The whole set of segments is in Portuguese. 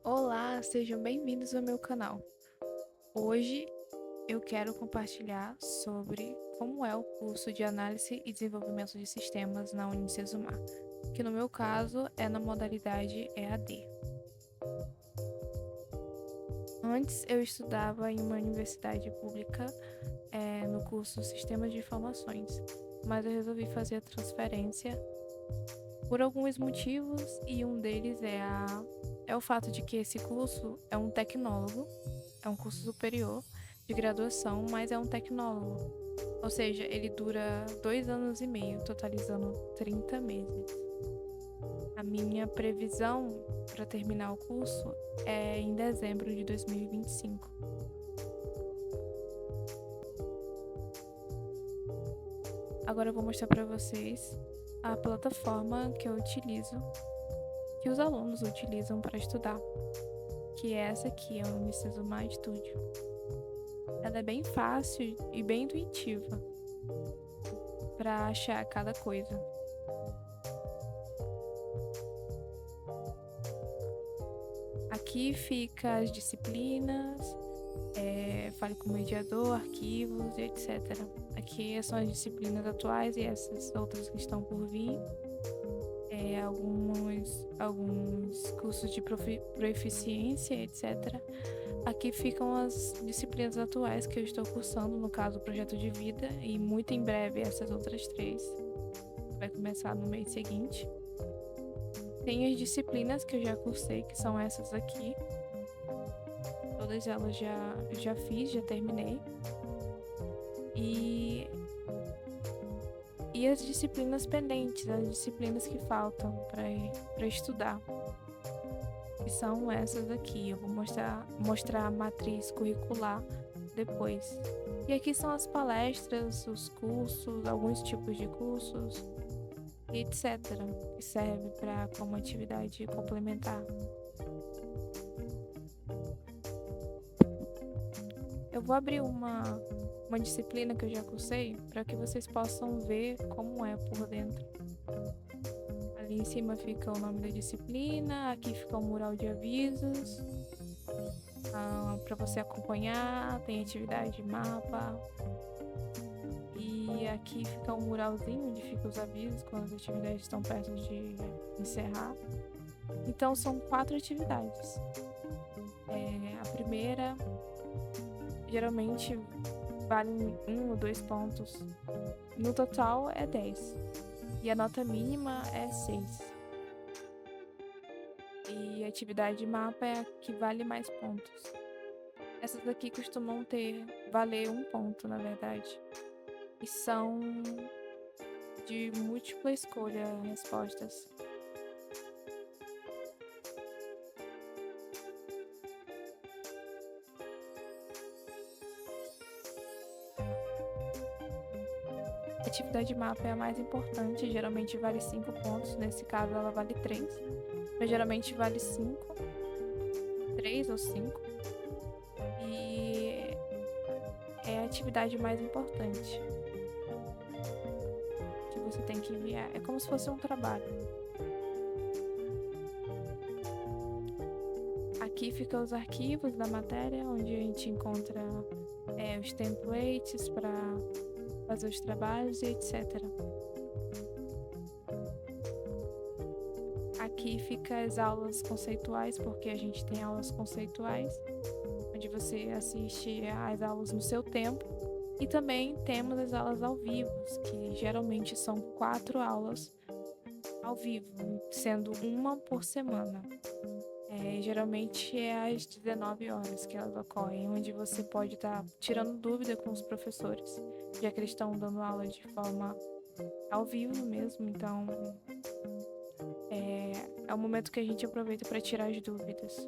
Olá, sejam bem-vindos ao meu canal. Hoje eu quero compartilhar sobre como é o curso de Análise e Desenvolvimento de Sistemas na Unicesumar, que no meu caso é na modalidade EAD. Antes eu estudava em uma universidade pública no curso Sistemas de Informações, mas eu resolvi fazer a transferência por alguns motivos e um deles é o fato de que esse curso é um tecnólogo, é um curso superior de graduação, mas é um tecnólogo. Ou seja, ele dura 2 anos e meio, totalizando 30 meses. A minha previsão para terminar o curso é em dezembro de 2025. Agora eu vou mostrar para vocês a plataforma que eu utilizo, que os alunos utilizam para estudar, que é essa aqui, é o Unicesumar Studio. Ela é bem fácil e bem intuitiva para achar cada coisa. Aqui fica as disciplinas, fale com o mediador, arquivos, etc. Aqui são as disciplinas atuais e essas outras que estão por vir. Alguns cursos de proficiência, etc. Aqui ficam as disciplinas atuais que eu estou cursando, no caso, o projeto de vida, e muito em breve essas outras 3. Vai começar no mês seguinte. Tem as disciplinas que eu já cursei, que são essas aqui. Todas elas já fiz, já terminei. E as disciplinas pendentes, as disciplinas que faltam para estudar, que são essas aqui. Eu vou mostrar a matriz curricular depois. E aqui são as palestras, os cursos, alguns tipos de cursos, etc., que serve como atividade complementar. Eu vou abrir uma disciplina que eu já cursei para que vocês possam ver como é por dentro. Ali em cima fica o nome da disciplina, aqui fica o mural de avisos para você acompanhar, tem atividade de mapa. E aqui fica um muralzinho onde ficam os avisos quando as atividades estão perto de encerrar. Então são 4 atividades. A primeira geralmente vale 1 ou 2 pontos. No total é 10. E a nota mínima é 6. E a atividade de mapa é a que vale mais pontos. Essas daqui costumam valer 1 ponto, na verdade. E são de múltipla escolha respostas. A atividade de mapa é a mais importante, geralmente vale 5 pontos, nesse caso ela vale 3, mas geralmente vale 5, 3 ou 5, e é a atividade mais importante que você tem que enviar, é como se fosse um trabalho. Aqui ficam os arquivos da matéria, onde a gente encontra os templates para fazer os trabalhos e etc. Aqui fica as aulas conceituais, porque a gente tem aulas conceituais, onde você assiste às aulas no seu tempo. E também temos as aulas ao vivo, que geralmente são 4 aulas ao vivo, sendo uma por semana. Geralmente é às 19 horas que elas ocorrem, onde você pode estar tirando dúvida com os professores, já que eles estão dando aula de forma ao vivo mesmo, então é o momento que a gente aproveita para tirar as dúvidas.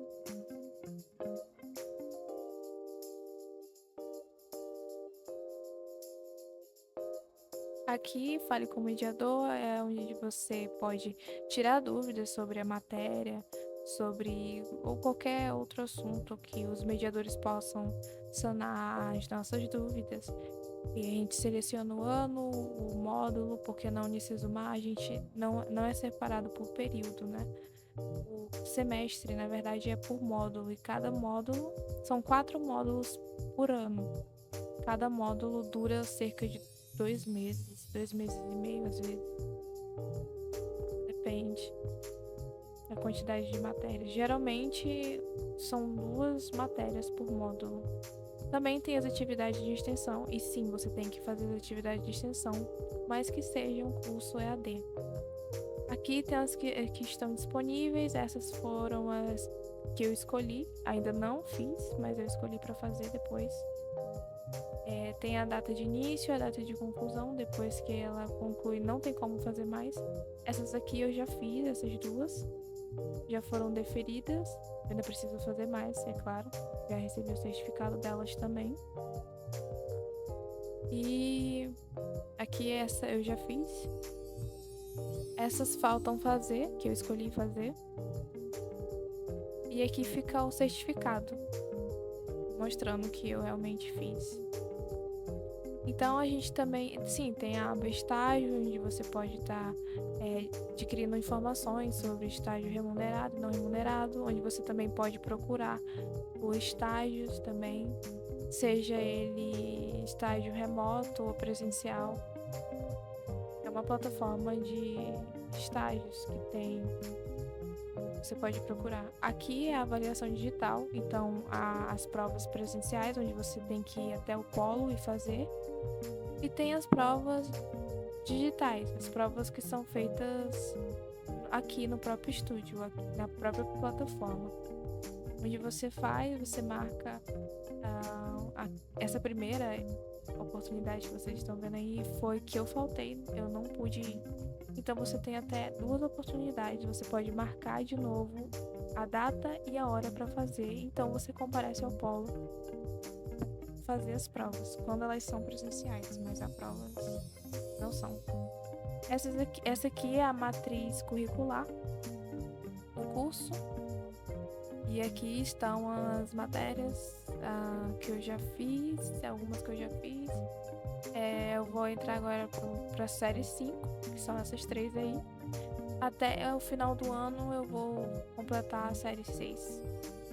Aqui, Fale com o Mediador, é onde você pode tirar dúvidas sobre a matéria, ou qualquer outro assunto que os mediadores possam sanar as nossas dúvidas. E a gente seleciona o ano, o módulo, porque na Unicesumar a gente não é separado por período, né? semestre, na verdade, é por módulo. E cada módulo são 4 módulos por ano. Cada módulo dura cerca de 2 meses e meio, às vezes. Depende da quantidade de matérias. Geralmente são 2 matérias por módulo. Também tem as atividades de extensão. E sim, você tem que fazer as atividades de extensão, mas que seja um curso EAD. Aqui tem as que estão disponíveis. Essas foram as que eu escolhi. Ainda não fiz, mas eu escolhi para fazer depois. Tem a data de início, a data de conclusão. Depois que ela conclui, não tem como fazer mais. Essas aqui eu já fiz, essas 2 já foram deferidas. Eu ainda preciso fazer mais, é claro. Já recebi o certificado delas também. E aqui essa eu já fiz. Essas faltam fazer, que eu escolhi fazer. E aqui fica o certificado, mostrando que eu realmente fiz. Então a gente também, sim, tem a aba estágio, onde você pode estar adquirindo informações sobre estágio remunerado e não remunerado, onde você também pode procurar por estágios também, seja ele estágio remoto ou presencial. É uma plataforma de estágios que tem, você pode procurar. Aqui é a avaliação digital, então há as provas presenciais, onde você tem que ir até o polo e fazer. E tem as provas digitais, as provas que são feitas aqui no próprio estúdio, aqui na própria plataforma. Onde você faz, você marca essa primeira oportunidade que vocês estão vendo aí foi que eu faltei, eu não pude ir. Então você tem até 2 oportunidades, você pode marcar de novo a data e a hora para fazer. Então você comparece ao polo fazer as provas, quando elas são presenciais, mas as provas não são. Essa aqui é a matriz curricular do curso. E aqui estão as matérias que eu já fiz, algumas que eu já fiz. Eu vou entrar agora para a série 5, que são essas 3 aí. Até o final do ano eu vou completar a série 6.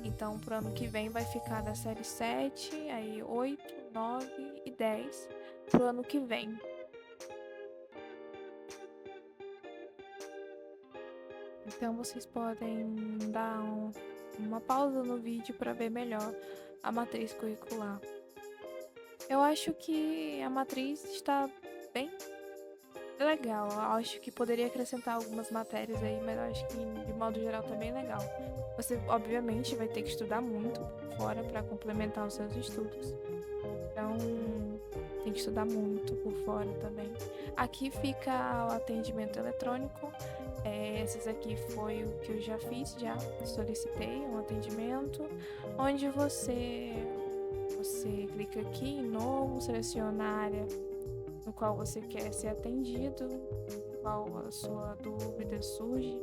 Então, pro ano que vem vai ficar da série 7, aí 8, 9 e 10 pro ano que vem. Então, vocês podem dar uma pausa no vídeo para ver melhor a matriz curricular. Eu acho que a matriz está bem legal. Eu acho que poderia acrescentar algumas matérias aí, mas eu acho que de modo geral tá bem legal. Você obviamente vai ter que estudar muito fora para complementar os seus estudos. Então tem que estudar muito por fora também. Aqui fica o atendimento eletrônico. Esses aqui foi o que eu já fiz, já solicitei um atendimento, onde você clica aqui em novo, seleciona a área no qual você quer ser atendido, no qual a sua dúvida surge.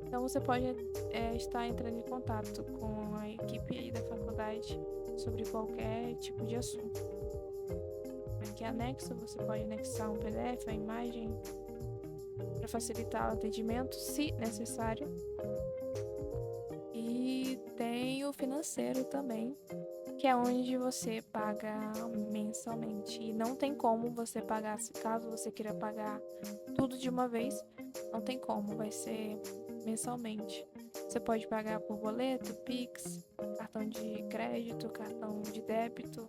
Então você pode estar entrando em contato com a equipe aí da faculdade sobre qualquer tipo de assunto. Aqui anexo, você pode anexar um PDF, uma imagem, para facilitar o atendimento, se necessário. E tem o financeiro também, que é onde você paga mensalmente. E não tem como você pagar, caso você queira pagar tudo de uma vez, não tem como, vai ser mensalmente. Você pode pagar por boleto, Pix, cartão de crédito, cartão de débito,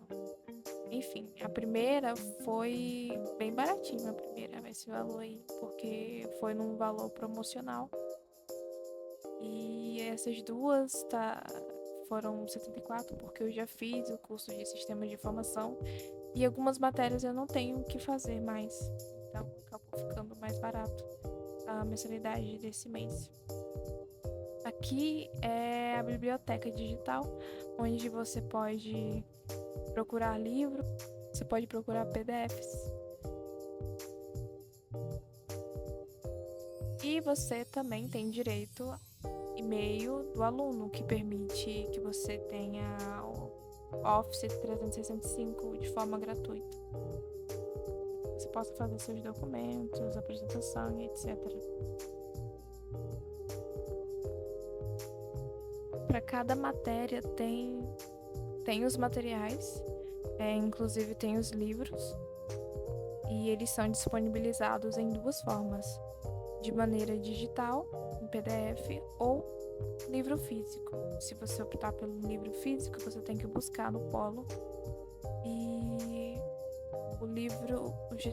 enfim. A primeira foi bem baratinha, esse valor aí, porque foi num valor promocional. E essas 2 foram 74, porque eu já fiz o curso de Sistema de Informação e algumas matérias eu não tenho o que fazer mais, então acabou ficando mais barato a mensalidade desse mês. Aqui é a biblioteca digital, onde você pode procurar livro, você pode procurar PDFs. E você também tem direito e-mail do aluno, que permite que você tenha o Office 365 de forma gratuita. Você possa fazer seus documentos, apresentação e etc. para cada matéria tem os materiais, inclusive tem os livros, e eles são disponibilizados em duas formas, de maneira digital, em PDF, ou livro físico. Se você optar pelo livro físico, você tem que buscar no Polo. E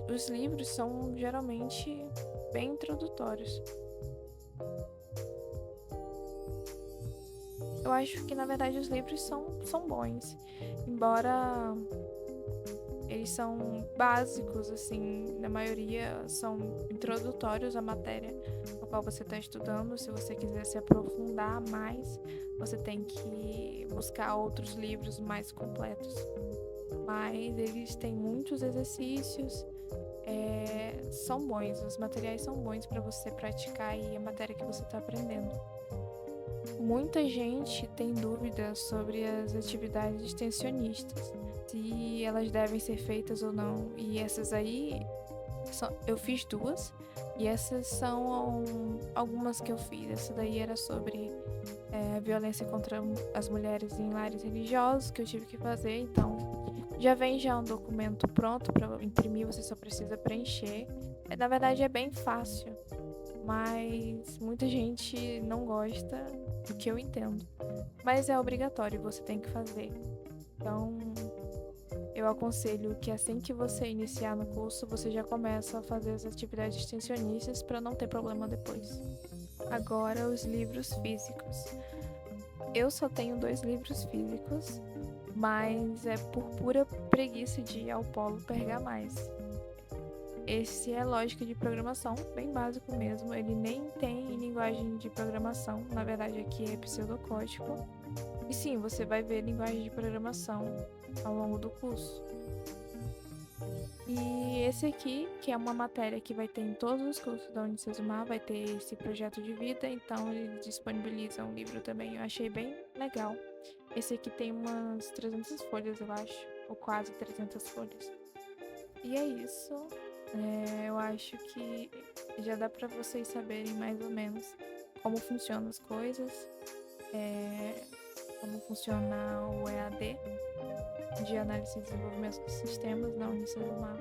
os livros são geralmente bem introdutórios. Eu acho que, na verdade, os livros são bons, embora eles são básicos, assim, na maioria são introdutórios à matéria no qual você está estudando. Se você quiser se aprofundar mais, você tem que buscar outros livros mais completos. Mas eles têm muitos exercícios, são bons, os materiais são bons para você praticar aí a matéria que você está aprendendo. Muita gente tem dúvidas sobre as atividades extensionistas, se elas devem ser feitas ou não. E essas aí, eu fiz duas, e essas são algumas que eu fiz. Essa daí era sobre a violência contra as mulheres em lares religiosos, que eu tive que fazer. Então, já vem um documento pronto para imprimir, você só precisa preencher. Na verdade, é bem fácil, mas muita gente não gosta, do que eu entendo. Mas é obrigatório, você tem que fazer. Então, eu aconselho que assim que você iniciar no curso, você já começa a fazer as atividades extensionistas para não ter problema depois. Agora, os livros físicos. Eu só tenho 2 livros físicos, mas é por pura preguiça de ir ao Polo pegar mais. Esse é lógica de programação, bem básico mesmo. Ele nem tem linguagem de programação, na verdade aqui é pseudocódigo. E sim, você vai ver linguagem de programação ao longo do curso. E esse aqui, que é uma matéria que vai ter em todos os cursos da Unicesumar, vai ter esse projeto de vida, então eles disponibilizam um livro também. Eu achei bem legal. Esse aqui tem umas 300 folhas, eu acho, ou quase 300 folhas. E é isso. Eu acho que já dá para vocês saberem mais ou menos como funcionam as coisas, como funciona o EAD de análise e desenvolvimento de sistemas na Unicesumar.